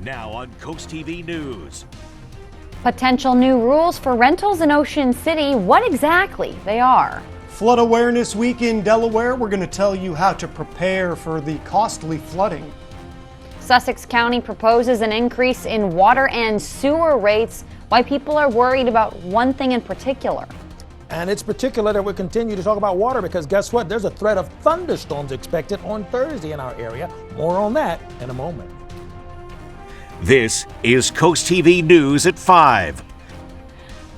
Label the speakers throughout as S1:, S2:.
S1: Now on CoastTV News.
S2: Potential new rules for rentals in Ocean City, what exactly they are.
S3: Flood Awareness Week in Delaware. We're going to tell you how to prepare for the costly flooding.
S2: Sussex County proposes an increase in water and sewer rates. Why people are worried about one thing in particular.
S4: And it's particular that we continue to talk about water because guess what? There's a threat of thunderstorms expected on Thursday in our area. More on that in a moment.
S1: This is CoastTV News at 5.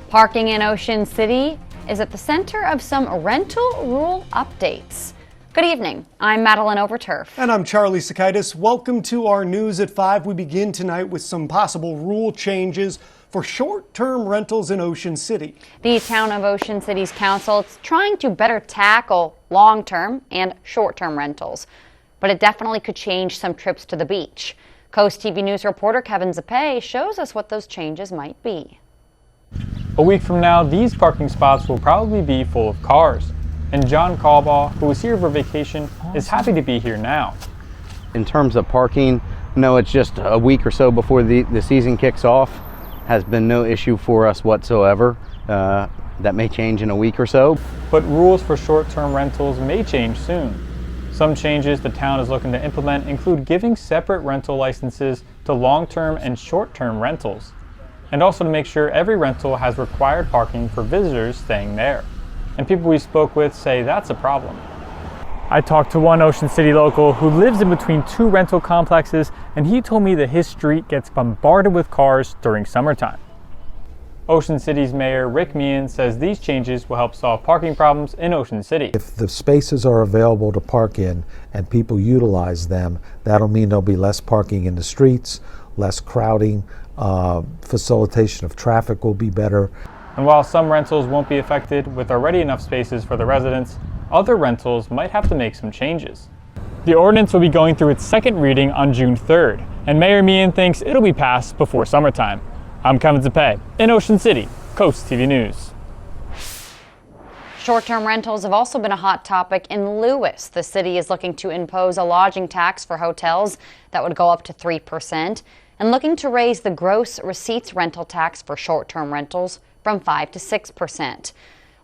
S2: Parking in Ocean City is at the center of some rental rule updates. Good evening. I'm Madeline Overturf.
S3: And I'm Charlie Sakaitis. Welcome to our News at 5. We begin tonight with some possible rule changes for short-term rentals in Ocean City.
S2: The Town of Ocean City's council is trying to better tackle long-term and short-term rentals, but it definitely could change some trips to the beach. CoastTV News reporter Kevin Zappe shows us what those changes might be.
S5: A week from now, these parking spots will probably be full of cars. And John Caldwell, who was here for vacation, is happy to be here now.
S6: In terms of parking, no, it's just a week or so before the season kicks off. Has been no issue for us whatsoever. That may change in a week or so.
S5: But rules for short-term rentals may change soon. Some changes the town is looking to implement include giving separate rental licenses to long-term and short-term rentals, and also to make sure every rental has required parking for visitors staying there. And people we spoke with say that's a problem. I talked to one Ocean City local who lives in between two rental complexes, and he told me that his street gets bombarded with cars during summertime. Ocean City's Mayor Rick Meehan says these changes will help solve parking problems in Ocean City.
S7: If the spaces are available to park in and people utilize them, that'll mean there'll be less parking in the streets, less crowding, facilitation of traffic will be better.
S5: And while some rentals won't be affected with already enough spaces for the residents, other rentals might have to make some changes. The ordinance will be going through its second reading on June 3rd, and Mayor Meehan thinks it'll be passed before summertime. I'm Kevin Zappe in Ocean City, CoastTV News.
S2: Short-term rentals have also been a hot topic in Lewis. The city is looking to impose a lodging tax for hotels that would go up to 3% and looking to raise the gross receipts rental tax for short-term rentals from 5 to 6%.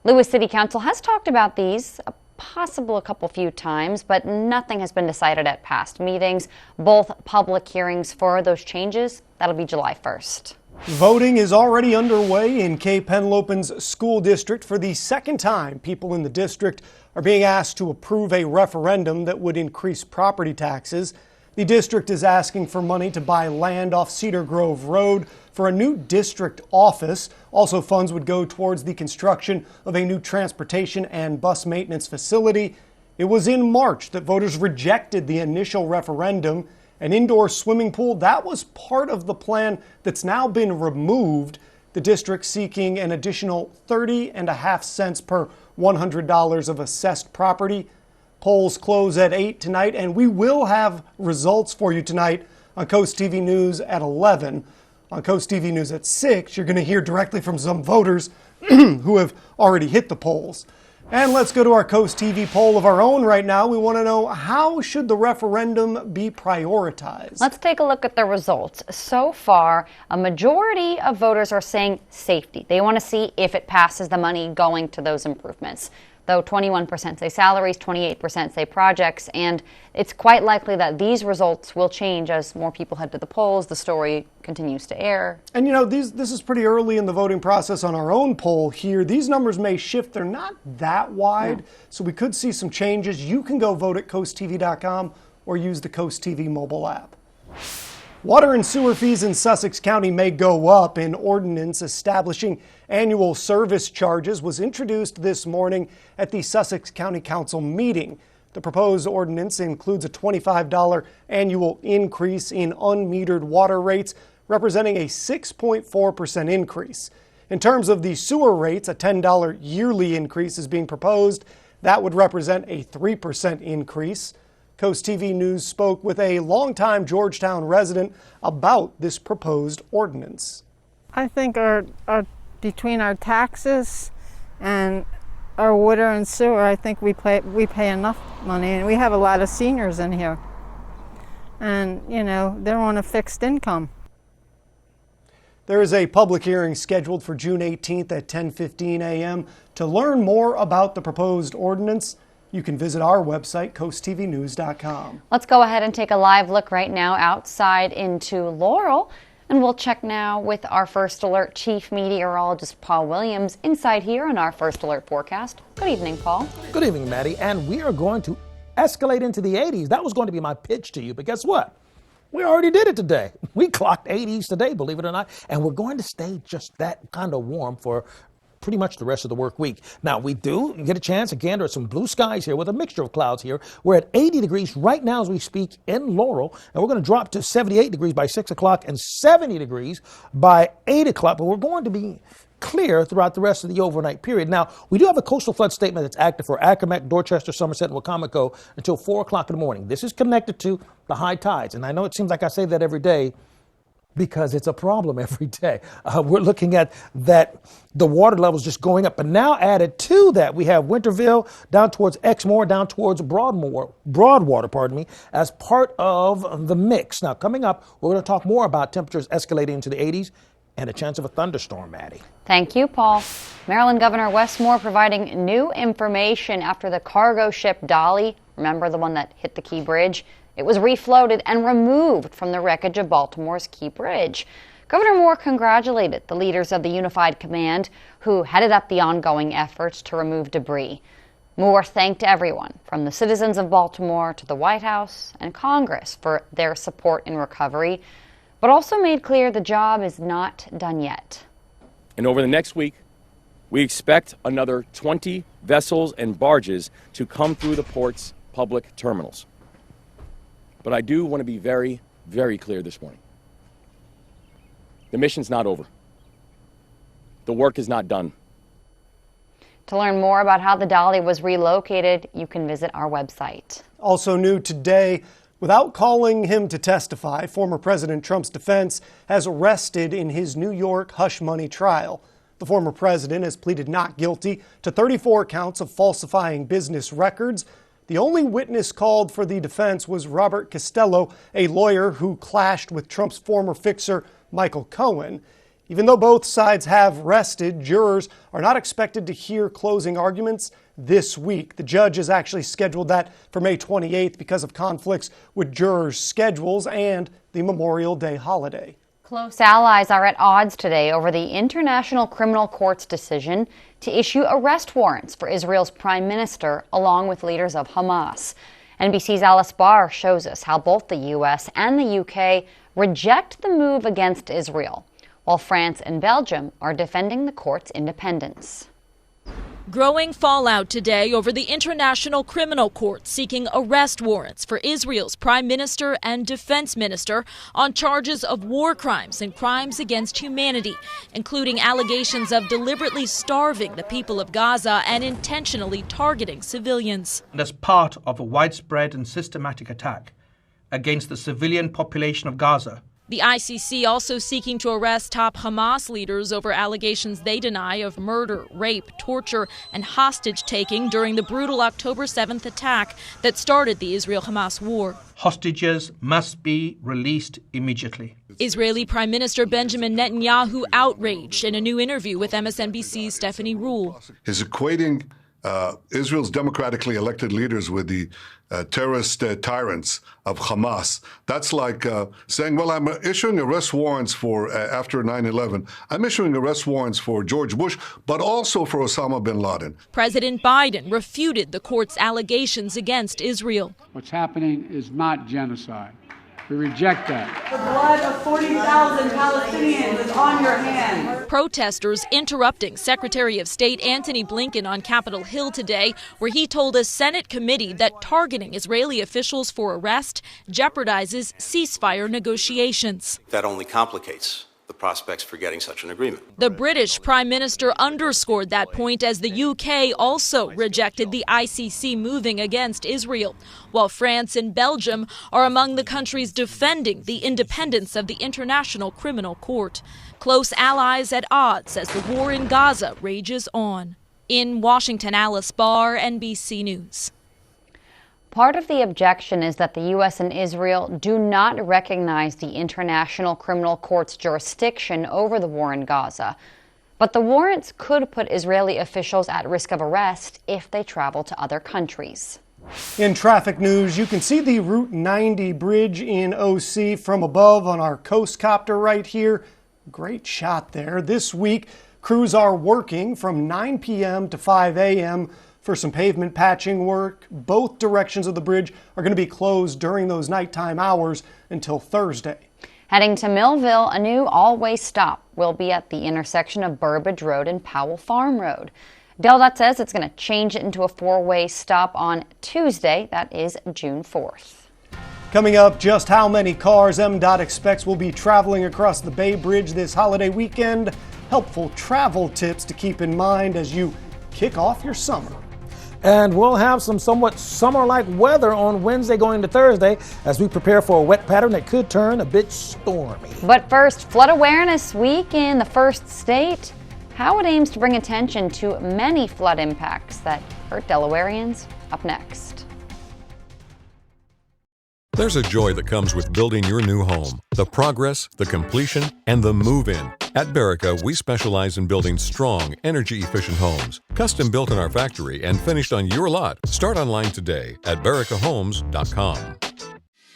S2: Lewis City Council has talked about these a couple few times, but nothing has been decided at past meetings. Both public hearings for those changes, that'll be July 1st.
S3: Voting is already underway in Cape Henlopen's school district. For the second time, people in the district are being asked to approve a referendum that would increase property taxes. The district is asking for money to buy land off Cedar Grove Road for a new district office. Also, funds would go towards the construction of a new transportation and bus maintenance facility. It was in March that voters rejected the initial referendum. An indoor swimming pool, that was part of the plan that's now been removed. The district seeking an additional 30.5 cents per $100 of assessed property. Polls close at 8 tonight, and we will have results for you tonight on CoastTV News at 11. On CoastTV News at 6, you're going to hear directly from some voters who have already hit the polls. And let's go to our CoastTV poll of our own right now. We want to know, how should the referendum be prioritized?
S2: Let's take a look at the results. So far, a majority of voters are saying safety. They want to see if it passes the money going to those improvements. Though 21% say salaries, 28% say projects, and it's quite likely that these results will change as more people head to the polls, the story continues to air. And you know, this is pretty early in the voting process on our own poll here. These numbers may shift. They're not that wide, so we could see some changes. You can go vote at coasttv.com or use the CoastTV mobile app. Water and sewer fees in Sussex County may go up. An ordinance establishing annual service charges was introduced this morning at the Sussex County Council meeting. The proposed ordinance includes a $25 annual increase in unmetered water rates, representing a 6.4% increase. In terms of the sewer rates, a $10 yearly increase is being proposed. That would represent a 3% increase. CoastTV News spoke with a longtime Georgetown resident about this proposed ordinance.
S8: I think between our taxes and our water and sewer, I think we pay enough money, and we have a lot of seniors in here. and, you know, they're on a fixed income.
S3: There is a public hearing scheduled for June 18th at 10:15 a.m. To learn more about the proposed ordinance, you can visit our website, coasttvnews.com.
S2: Let's go ahead and take a live look right now outside into Laurel. And we'll check now with our First Alert Chief Meteorologist Paul Williams inside here on our First Alert forecast. Good evening, Paul.
S4: Good evening, Maddie. And we are going to escalate into the 80s. That was going to be my pitch to you, but guess what? We already did it today. We clocked 80s today, believe it or not, and we're going to stay just that kind of warm for pretty much the rest of the work week. Now, we do get a chance. Again, there are some blue skies here with a mixture of clouds here. We're at 80 degrees right now as we speak in Laurel, and we're going to drop to 78 degrees by 6 o'clock and 70 degrees by 8 o'clock, but we're going to be clear throughout the rest of the overnight period. Now, we do have a coastal flood statement that's active for Accomack, Dorchester, Somerset, and Wacomico until 4 o'clock in the morning. This is connected to the high tides, and I know it seems like I say that every day, because it's a problem every day. We're looking at that the water levels just going up. But now added to that, we have Winterville down towards Exmoor, down towards Broadwater, as part of the mix. Now, coming up, we're going to talk more about temperatures escalating into the 80s and a chance of a thunderstorm, Maddie.
S2: Thank you, Paul. Maryland Governor Wes Moore providing new information after the cargo ship Dolly, remember the one that hit the Key Bridge? It was refloated and removed from the wreckage of Baltimore's Key Bridge. Governor Moore congratulated the leaders of the Unified Command who headed up the ongoing efforts to remove debris. Moore thanked everyone, from the citizens of Baltimore to the White House and Congress, for their support in recovery, but also made clear the job is not done yet.
S9: And over the next week, we expect another 20 vessels and barges to come through the port's public terminals. But I do want to be very, very clear this morning. The mission's not over. The work is not done.
S2: To learn more about how the Dolly was relocated, you can visit our website.
S3: Also new today, without calling him to testify, former President Trump's defense has arrested in his New York hush money trial. The former president has pleaded not guilty to 34 counts of falsifying business records. The only witness called for the defense was Robert Costello, a lawyer who clashed with Trump's former fixer, Michael Cohen. Even though both sides have rested, jurors are not expected to hear closing arguments this week. The judge has actually scheduled that for May 28th because of conflicts with jurors' schedules and the Memorial Day holiday.
S2: Close allies are at odds today over the International Criminal Court's decision to issue arrest warrants for Israel's prime minister, along with leaders of Hamas. NBC's Alice Barr shows us how both the U.S. and the UK reject the move against Israel, while France and Belgium are defending the court's independence.
S10: Growing fallout today over the International Criminal Court seeking arrest warrants for Israel's prime minister and defense minister on charges of war crimes and crimes against humanity, including allegations of deliberately starving the people of Gaza and intentionally targeting civilians.
S11: And as part of a widespread and systematic attack against the civilian population of Gaza.
S10: The ICC also seeking to arrest top Hamas leaders over allegations they deny of murder, rape, torture, and hostage-taking during the brutal October 7th attack that started the Israel-Hamas war.
S11: Hostages must be released immediately.
S10: Israeli Prime Minister Benjamin Netanyahu outraged in a new interview with MSNBC's Stephanie Rule.
S12: He's equating Israel's democratically elected leaders with the terrorist tyrants of Hamas. That's like saying, well, I'm issuing arrest warrants for, after 9/11, I'm issuing arrest warrants for George Bush, but also for Osama bin Laden.
S10: President Biden refuted the court's allegations against Israel.
S13: What's happening is not genocide. We reject that.
S14: The blood of 40,000 Palestinians is on your hands.
S10: Protesters interrupting Secretary of State Antony Blinken on Capitol Hill today, where he told a Senate committee that targeting Israeli officials for arrest jeopardizes ceasefire negotiations.
S15: That only complicates the prospects for getting such an agreement.
S10: The British Prime Minister underscored that point as the UK also rejected the ICC moving against Israel, while France and Belgium are among the countries defending the independence of the International Criminal Court. Close allies at odds as the war in Gaza rages on. In Washington, Alice Barr, NBC News.
S2: Part of the objection is that the U.S. and Israel do not recognize the International Criminal Court's jurisdiction over the war in Gaza. But the warrants could put Israeli officials at risk of arrest if they travel to other countries.
S3: In traffic news, you can see the Route 90 bridge in OC from above on our coast copter right here. Great shot there. This week, crews are working from 9 p.m. to 5 a.m. for some pavement patching work. Both directions of the bridge are going to be closed during those nighttime hours until Thursday.
S2: Heading to Millville, a new all-way stop will be at the intersection of Burbage Road and Powell Farm Road. DelDOT says it's going to change it into a four-way stop on Tuesday. That is June 4th.
S3: Coming up, just how many cars MDOT expects will be traveling across the Bay Bridge this holiday weekend. Helpful travel tips to keep in mind as you kick off your summer.
S4: And we'll have some somewhat summer-like weather on Wednesday going to Thursday as we prepare for a wet pattern that could turn a bit stormy.
S2: But first, Flood Awareness Week in the first state. How it aims to bring attention to many flood impacts that hurt Delawareans. Up next.
S16: There's a joy that comes with building your new home. The progress, the completion, and the move-in. At Berica, we specialize in building strong, energy-efficient homes. Custom built in our factory and finished on your lot. Start online today at bericahomes.com.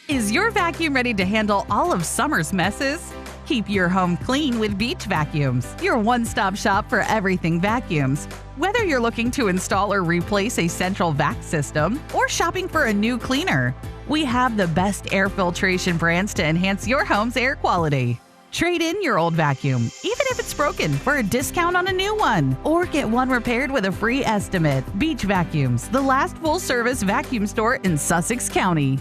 S17: Is your vacuum ready to handle all of summer's messes? Keep your home clean with Beach Vacuums, your one-stop shop for everything vacuums. Whether you're looking to install or replace a central vac system or shopping for a new cleaner, we have the best air filtration brands to enhance your home's air quality. Trade in your old vacuum, even if it's broken, for a discount on a new one. Or get one repaired with a free estimate. Beach Vacuums, the last full-service vacuum store in Sussex County.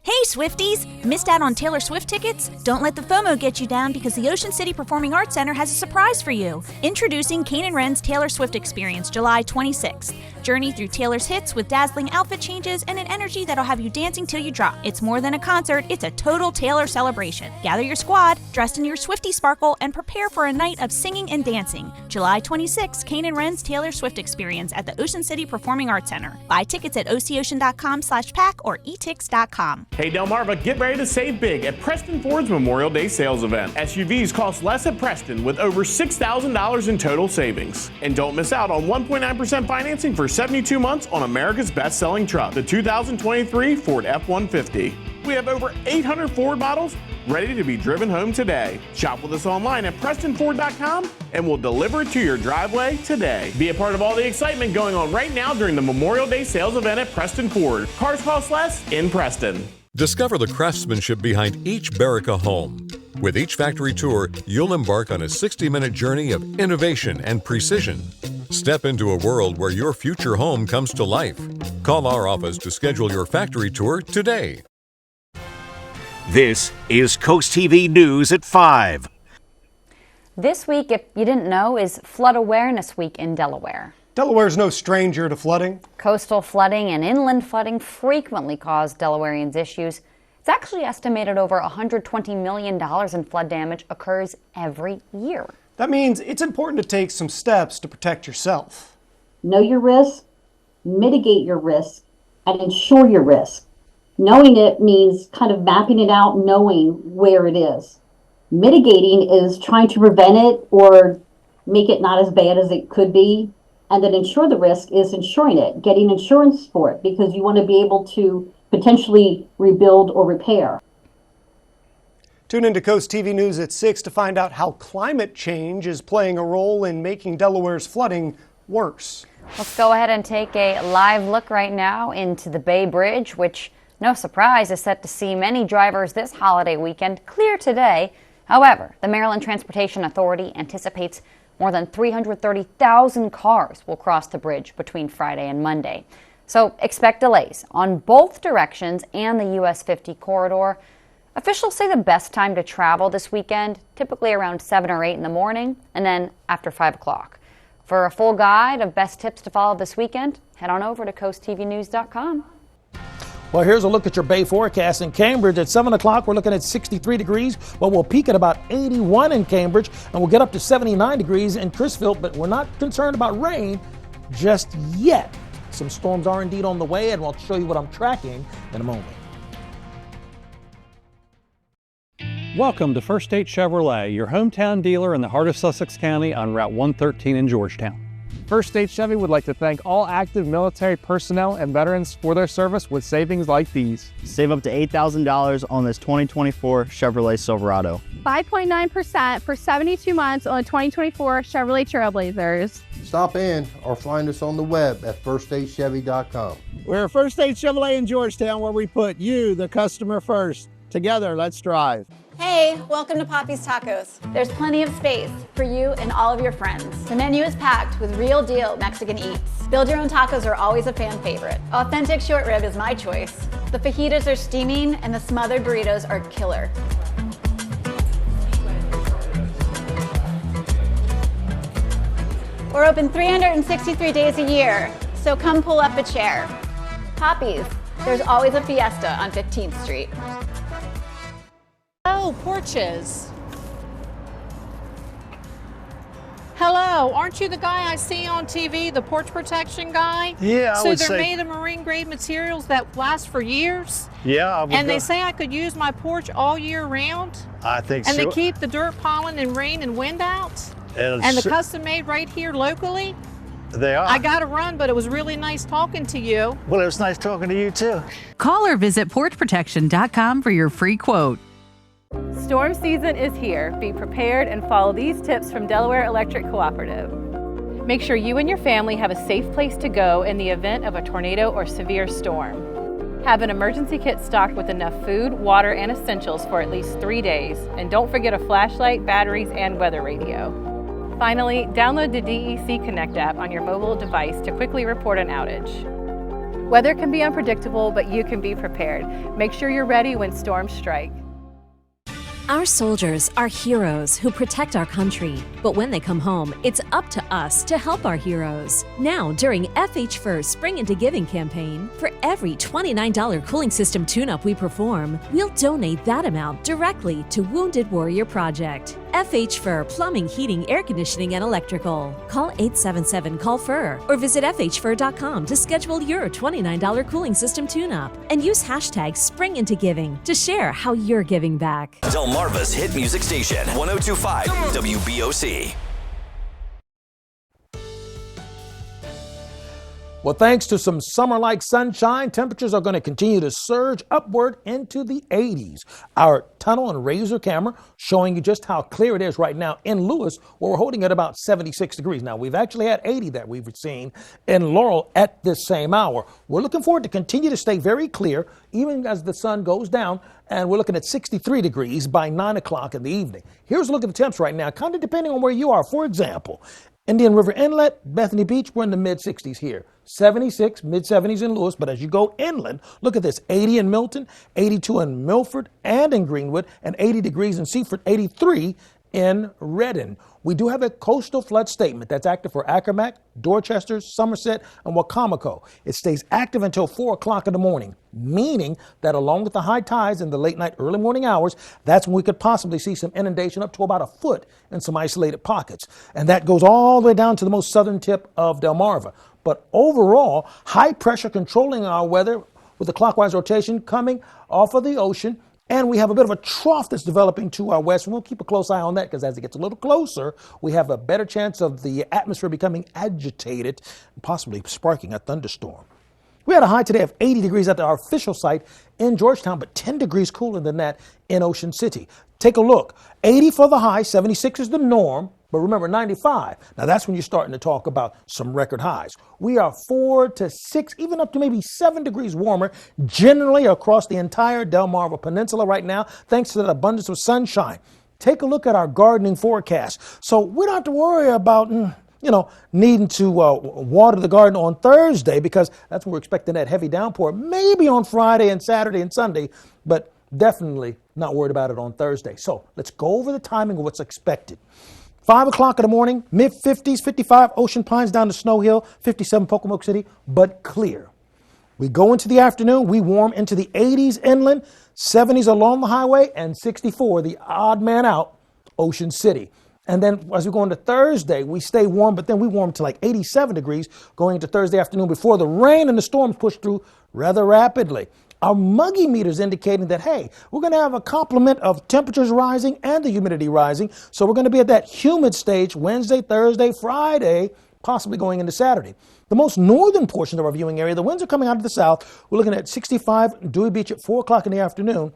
S18: Hey Swifties! Missed out on Taylor Swift tickets? Don't let the FOMO get you down because the Ocean City Performing Arts Center has a surprise for you. Introducing Kane and Wren's Taylor Swift Experience, July 26th. Journey through Taylor's hits with dazzling outfit changes and an energy that'll have you dancing till you drop. It's more than a concert, it's a total Taylor celebration. Gather your squad, dressed in your Swiftie sparkle, and prepare for a night of singing and dancing. July 26th, Kane and Wren's Taylor Swift Experience at the Ocean City Performing Arts Center. Buy tickets at ocean.com/pack or etix.com.
S19: Hey Delmarva, get ready to save big at Preston Ford's Memorial Day sales event. SUVs cost less at Preston with over $6,000 in total savings. And don't miss out on 1.9% financing for 72 months on America's best-selling truck, the 2023 Ford F-150. We have over 800 Ford models ready to be driven home today. Shop with us online at PrestonFord.com and we'll deliver it to your driveway today. Be a part of all the excitement going on right now during the Memorial Day sales event at Preston Ford. Cars cost less in Preston.
S16: Discover the craftsmanship behind each Berica home. With each factory tour, you'll embark on a 60-minute journey of innovation and precision. Step into a world where your future home comes to life. Call our office to schedule your factory tour today.
S1: This is Coast TV News at 5.
S2: This week, if you didn't know, is Flood Awareness Week in Delaware.
S3: Delaware's no stranger to flooding.
S2: Coastal flooding and inland flooding frequently cause Delawareans issues. It's actually estimated over $120 million in flood damage occurs every year.
S3: That means it's important to take some steps to protect yourself.
S20: Know your risk, mitigate your risk, and insure your risk. Knowing it means kind of mapping it out, knowing where it is. Mitigating is trying to prevent it or make it not as bad as it could be. And then insure the risk is insuring it, getting insurance for it, because you want to be able to potentially rebuild or repair.
S3: Tune into Coast TV News at 6 to find out how climate change is playing a role in making Delaware's flooding worse.
S2: Let's go ahead and take a live look right now into the Bay Bridge, which, no surprise, is set to see many drivers this holiday weekend clear today. However, the Maryland Transportation Authority anticipates more than 330,000 cars will cross the bridge between Friday and Monday. So expect delays on both directions and the US 50 corridor. Officials say the best time to travel this weekend, typically around 7 or 8 in the morning, and then after 5 o'clock. For a full guide of best tips to follow this weekend, head on over to CoastTVNews.com.
S4: Well, here's a look at your Bay forecast. In Cambridge at 7 o'clock, we're looking at 63 degrees, but we'll peak at about 81 in Cambridge, and we'll get up to 79 degrees in Crisfield, but we're not concerned about rain just yet. Some storms are indeed on the way, and we'll show you what I'm tracking in a moment.
S5: Welcome to First State Chevrolet, your hometown dealer in the heart of Sussex County on Route 113 in Georgetown.
S21: First State Chevy would like to thank all active military personnel and veterans for their service with savings like these.
S22: Save up to $8,000 on this 2024 Chevrolet Silverado.
S23: 5.9% for 72 months on 2024 Chevrolet Trailblazers.
S24: Stop in or find us on the web at firststatechevy.com.
S21: We're First State Chevrolet in Georgetown, where we put you, the customer, first. Together, let's drive.
S25: Hey, welcome to Poppy's Tacos. There's plenty of space for you and all of your friends. The menu is packed with real deal Mexican eats. Build your own tacos are always a fan favorite. Authentic short rib is my choice. The fajitas are steaming and the smothered burritos are killer. We're open 363 days a year, so come pull up a chair. Poppy's, there's always a fiesta on 15th Street.
S26: Oh, porches. Hello, aren't you the guy I see on TV, the porch protection guy?
S27: Yeah, I would say.
S26: So they're made of marine grade materials that last for years?
S27: Yeah, I would
S26: And they say I could use my porch all year round?
S27: I think so.
S26: And they keep the dirt, pollen, and rain and wind out? And the custom made right here locally?
S27: They are.
S26: I got to run, but it was really nice talking to you.
S27: Well, it was nice talking to you too.
S17: Call or visit porchprotection.com for your free quote.
S28: Storm season is here. Be prepared and follow these tips from Delaware Electric Cooperative. Make sure you and your family have a safe place to go in the event of a tornado or severe storm. Have an emergency kit stocked with enough food, water, and essentials for at least 3 days. And don't forget a flashlight, batteries, and weather radio. Finally, download the DEC Connect app on your mobile device to quickly report an outage. Weather can be unpredictable, but you can be prepared. Make sure you're ready when storms strike.
S29: Our soldiers are heroes who protect our country. But when they come home, it's up to us to help our heroes. Now, during FH First Spring Into Giving campaign, for every $29 cooling system tune-up we perform, we'll donate that amount directly to Wounded Warrior Project. FH Fur Plumbing, Heating, Air Conditioning, and Electrical. Call 877-CALL-FUR or visit FHFur.com to schedule your $29 cooling system tune-up. And use hashtag SpringIntoGiving to share how you're giving back.
S30: Delmarva's hit music station, 102.5 WBOC.
S4: Well, thanks to some summer-like sunshine, temperatures are going to continue to surge upward into the 80s. Our tunnel and razor camera showing you just how clear it is right now in Lewis, where we're holding at about 76 degrees. Now, we've actually had 80 that we've seen in Laurel at this same hour. We're looking forward to continue to stay very clear, even as the sun goes down, and we're looking at 63 degrees by 9 o'clock in the evening. Here's a look at the temps right now, kind of depending on where you are. For example, Indian River Inlet, Bethany Beach, we're in the mid-60s here. 76, mid-70s in Lewis, but as you go inland, look at this, 80 in Milton, 82 in Milford and in Greenwood, and 80 degrees in Seaford, 83 in Redden. We do have a coastal flood statement that's active for Accomack, Dorchester, Somerset, and Wacomico. It stays active until 4 o'clock in the morning, meaning that along with the high tides in the late night, early morning hours, that's when we could possibly see some inundation up to about a foot in some isolated pockets. And that goes all the way down to the most southern tip of Delmarva. But overall, high pressure controlling our weather with the clockwise rotation coming off of the ocean. And we have a bit of a trough that's developing to our west. And we'll keep a close eye on that because as it gets a little closer, we have a better chance of the atmosphere becoming agitated and possibly sparking a thunderstorm. We had a high today of 80 degrees at our official site in Georgetown, but 10 degrees cooler than that in Ocean City. Take a look. 80 for the high, 76 is the norm. But remember, 95, now that's when you're starting to talk about some record highs. We are 4 to 6, even up to maybe 7 degrees warmer generally across the entire Delmarva Peninsula right now, thanks to that abundance of sunshine. Take a look at our gardening forecast. So we don't have to worry about, needing to water the garden on Thursday because that's when we're expecting that heavy downpour, maybe on Friday and Saturday and Sunday, but definitely not worried about it on Thursday. So let's go over the timing of what's expected. 5 o'clock in the morning, mid-50s, 55 Ocean Pines down to Snow Hill, 57 Pocomoke City, but clear. We go into the afternoon, we warm into the 80s inland, 70s along the highway, and 64, the odd man out, Ocean City. And then as we go into Thursday, we stay warm, but then we warm to like 87 degrees going into Thursday afternoon before the rain and the storms push through rather rapidly. Our muggy meter is indicating that, hey, we're going to have a complement of temperatures rising and the humidity rising. So we're going to be at that humid stage Wednesday, Thursday, Friday, possibly going into Saturday. The most northern portion of our viewing area, the winds are coming out of the south. We're looking at 65 Dewey Beach at 4 o'clock in the afternoon.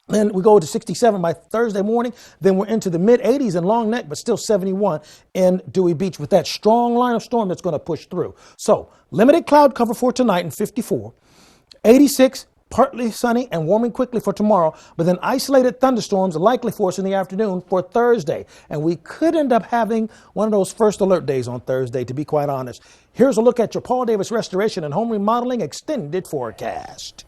S4: Then we go to 67 by Thursday morning. Then we're into the mid-80s in Long Neck, but still 71 in Dewey Beach with that strong line of storm that's going to push through. So limited cloud cover for tonight and 54. 86, partly sunny and warming quickly for tomorrow, but then isolated thunderstorms are likely for us in the afternoon for Thursday. And we could end up having one of those first alert days on Thursday, to be quite honest. Here's a look at your Paul Davis Restoration and Home Remodeling extended forecast.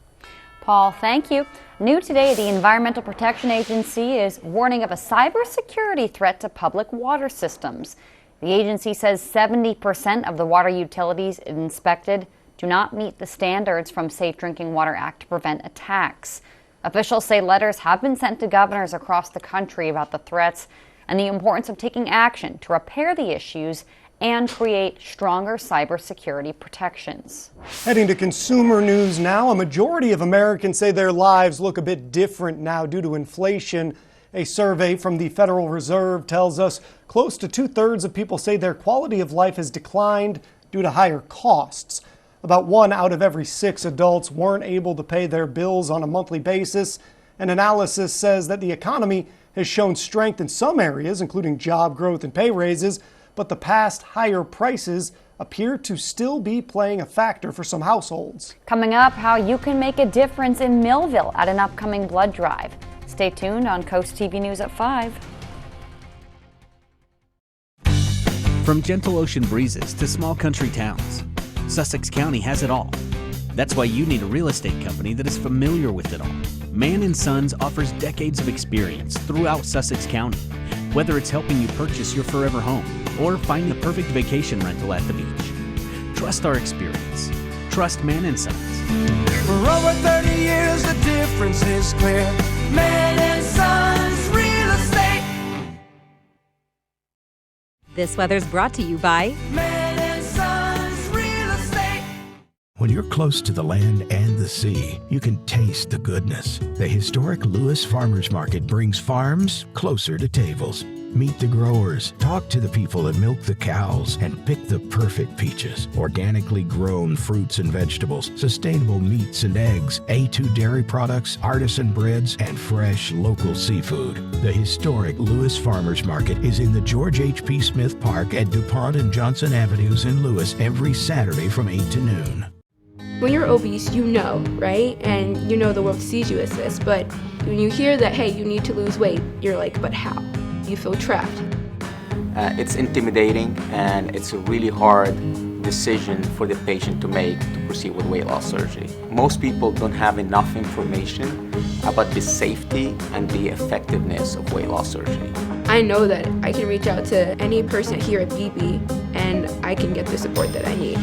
S2: Paul, thank you. New today, the Environmental Protection Agency is warning of a cybersecurity threat to public water systems. The agency says 70% of the water utilities inspected do not meet the standards from Safe Drinking Water Act to prevent attacks. Officials say letters have been sent to governors across the country about the threats and the importance of taking action to repair the issues and create stronger cybersecurity protections.
S3: Heading to consumer news now, a majority of Americans say their lives look a bit different now due to inflation. A survey from the Federal Reserve tells us close to 2/3 of people say their quality of life has declined due to higher costs. About 1 out of every 6 adults weren't able to pay their bills on a monthly basis. An analysis says that the economy has shown strength in some areas, including job growth and pay raises, but the past higher prices appear to still be playing a factor for some households.
S2: Coming up, how you can make a difference in Millville at an upcoming blood drive. Stay tuned on Coast TV News at 5.
S6: From gentle ocean breezes to small country towns, Sussex County has it all. That's why you need a real estate company that is familiar with it all. Mann & Sons offers decades of experience throughout Sussex County. Whether it's helping you purchase your forever home or find the perfect vacation rental at the beach. Trust our experience. Trust Mann & Sons.
S7: For over 30 years, the difference is clear. Mann & Sons Real Estate.
S29: This weather's brought to you by
S7: Mann & Sons Real Estate.
S8: When you're close to the land and the sea, you can taste the goodness. The historic Lewis Farmers Market brings farms closer to tables. Meet the growers, talk to the people that milk the cows, and pick the perfect peaches. Organically grown fruits and vegetables, sustainable meats and eggs, A2 dairy products, artisan breads, and fresh local seafood. The historic Lewis Farmers Market is in the George H.P. Smith Park at DuPont and Johnson Avenues in Lewis every Saturday from 8 to noon.
S9: When you're obese, you know, right? And you know the world sees you as this, but when you hear that, hey, you need to lose weight, you're like, but how? You feel trapped.
S10: It's intimidating, and it's a really hard decision for the patient to make to proceed with weight loss surgery. Most people don't have enough information about the safety and the effectiveness of weight loss surgery.
S9: I know that I can reach out to any person here at BB, and I can get the support that I need.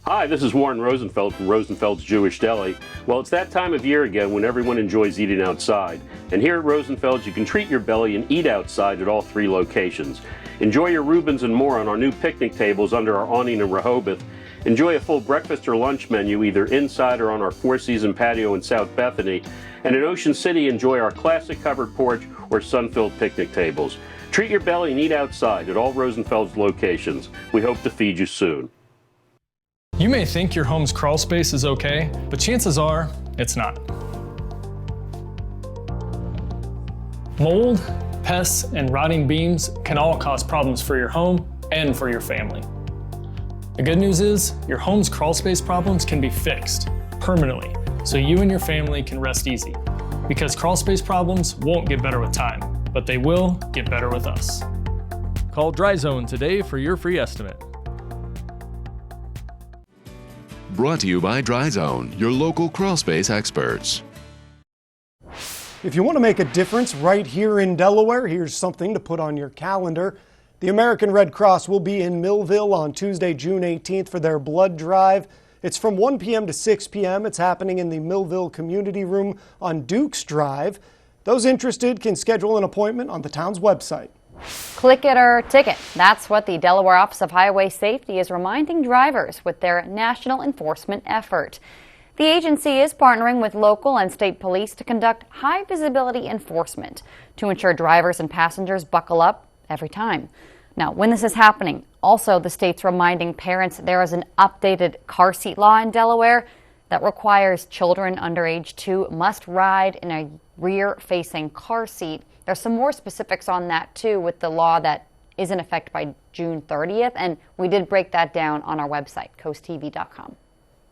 S11: Hi, this is Warren Rosenfeld from Rosenfeld's Jewish Deli. Well, it's that time of year again when everyone enjoys eating outside. And here at Rosenfeld's, you can treat your belly and eat outside at all 3 locations. Enjoy your Reubens and more on our new picnic tables under our awning in Rehoboth. Enjoy a full breakfast or lunch menu either inside or on our 4-season patio in South Bethany. And in Ocean City, enjoy our classic covered porch or sun-filled picnic tables. Treat your belly and eat outside at all Rosenfeld's locations. We hope to feed you soon.
S12: You may think your home's crawl space is okay, but chances are it's not. Mold, pests, and rotting beams can all cause problems for your home and for your family. The good news is your home's crawl space problems can be fixed permanently, so you and your family can rest easy. Because crawl space problems won't get better with time, but they will get better with us. Call Dry Zone today for your free estimate.
S13: Brought to you by Dry Zone, your local crawl space experts.
S3: If you want to make a difference right here in Delaware, here's something to put on your calendar. The American Red Cross will be in Millville on Tuesday, June 18th for their blood drive. It's from 1 p.m. to 6 p.m. It's happening in the Millville Community Room on Dukes Drive. Those interested can schedule an appointment on the town's website.
S2: Click it or ticket. That's what the Delaware Office of Highway Safety is reminding drivers with their national enforcement effort. The agency is partnering with local and state police to conduct high visibility enforcement to ensure drivers and passengers buckle up every time. Now, when this is happening, also the state's reminding parents there is an updated car seat law in Delaware that requires children under age 2 must ride in a rear-facing car seat. There's some more specifics on that, too, with the law that is in effect by June 30th, and we did break that down on our website, CoastTV.com.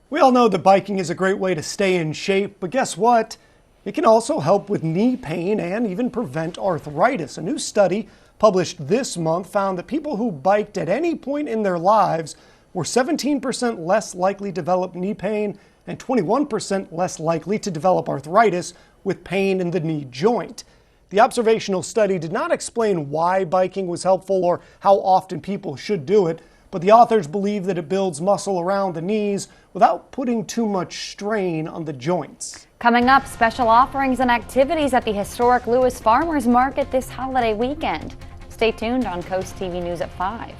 S3: We all know that biking is a great way to stay in shape, but guess what? It can also help with knee pain and even prevent arthritis. A new study published this month found that people who biked at any point in their lives were 17% less likely to develop knee pain and 21% less likely to develop arthritis with pain in the knee joint. The observational study did not explain why biking was helpful or how often people should do it, but the authors believe that it builds muscle around the knees without putting too much strain on the joints.
S2: Coming up, special offerings and activities at the historic Lewis Farmers Market this holiday weekend. Stay tuned on Coast TV News at 5.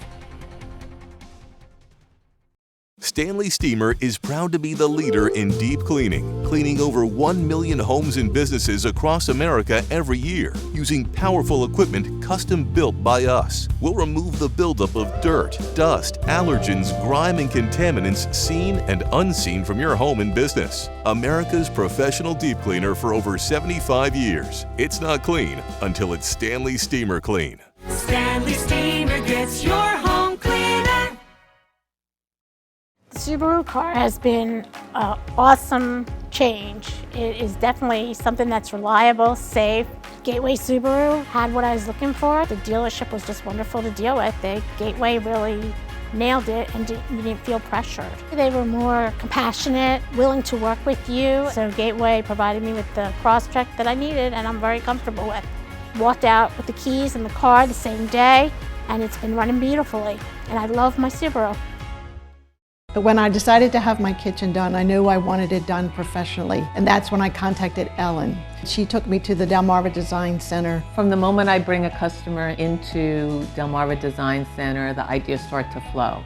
S1: Stanley Steamer is proud to be the leader in deep cleaning, cleaning over 1 million homes and businesses across America every year, using powerful equipment custom built by us. We'll remove the buildup of dirt, dust, allergens, grime, and contaminants seen and unseen from your home and business. America's professional deep cleaner for over 75 years. It's not clean until it's Stanley Steamer Clean.
S7: Stanley Steamer gets your home cleaner.
S5: The Subaru car has been an awesome change. It is definitely something that's reliable, safe. Gateway Subaru had what I was looking for. The dealership was just wonderful to deal with. Gateway really nailed it and you didn't feel pressured. They were more compassionate, willing to work with you. So Gateway provided me with the cross-check that I needed and I'm very comfortable with. Walked out with the keys in the car the same day and it's been running beautifully. And I love my Subaru.
S14: But when I decided to have my kitchen done, I knew I wanted it done professionally. And that's when I contacted Ellen. She took me to the Delmarva Design Center.
S15: From the moment I bring a customer into Delmarva Design Center, the ideas start to flow.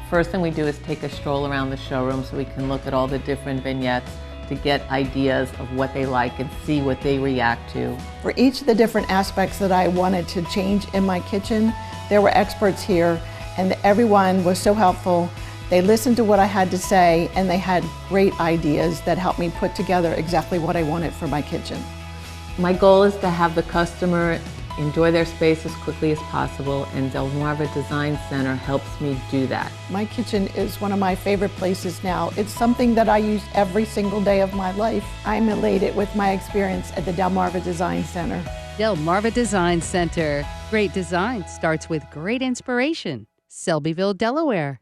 S15: First thing we do is take a stroll around the showroom so we can look at all the different vignettes to get ideas of what they like and see what they react to.
S14: For each of the different aspects that I wanted to change in my kitchen, there were experts here and everyone was so helpful. They listened to what I had to say and they had great ideas that helped me put together exactly what I wanted for my kitchen.
S15: My goal is to have the customer enjoy their space as quickly as possible, and Delmarva Design Center helps me do that.
S14: My kitchen is one of my favorite places now. It's something that I use every single day of my life. I'm elated with my experience at the Delmarva Design Center.
S16: Delmarva Design Center. Great design starts with great inspiration. Selbyville, Delaware.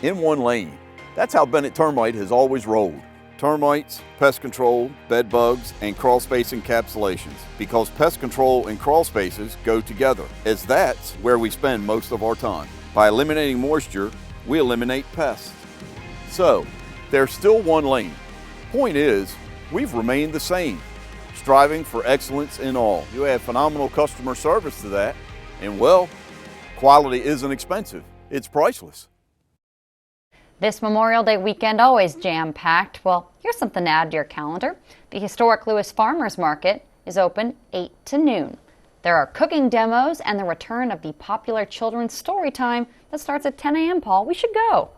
S18: In one lane. That's how Bennett Termite has always rolled. Termites, pest control, bed bugs, and crawl space encapsulations. Because pest control and crawl spaces go together, as that's where we spend most of our time. By eliminating moisture, we eliminate pests. So, there's still one lane. Point is, we've remained the same, striving for excellence in all. You add phenomenal customer service to that, and well, quality isn't expensive, it's priceless.
S2: This Memorial Day weekend always jam-packed. Well, here's something to add to your calendar. The historic Lewis Farmers Market is open 8 to noon. There are cooking demos and the return of the popular children's story time that starts at 10 a.m., Paul. We should go.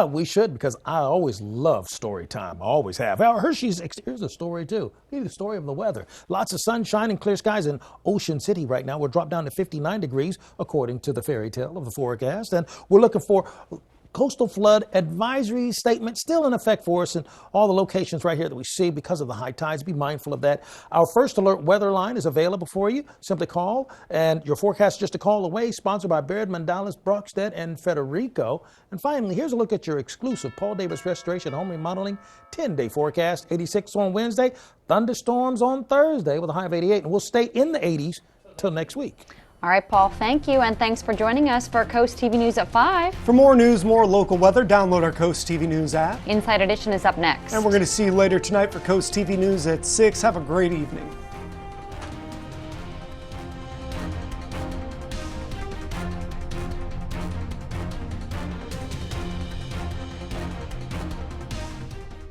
S4: We should, because I always love story time. I always have. Hershey's, here's a story too. Here's the story of the weather. Lots of sunshine and clear skies in Ocean City right now. We're dropped down to 59 degrees according to the fairy tale of the forecast. And we're looking for coastal flood advisory statement still in effect for us in all the locations right here that we see because of the high tides. Be mindful of that. Our first alert weather line is available for you. Simply call, and your forecast is just a call away. Sponsored by Baird, Mandalas, Brockstedt, and Federico. And finally, here's a look at your exclusive Paul Davis Restoration Home Remodeling 10-day forecast. 86 on Wednesday, thunderstorms on Thursday with a high of 88, and we'll stay in the 80s till next week.
S2: All right, Paul, thank you, and thanks for joining us for Coast TV News at 5.
S3: For more news, more local weather, download our Coast TV News app.
S2: Inside Edition is up next.
S3: And we're going to see you later tonight for Coast TV News at 6. Have a great evening.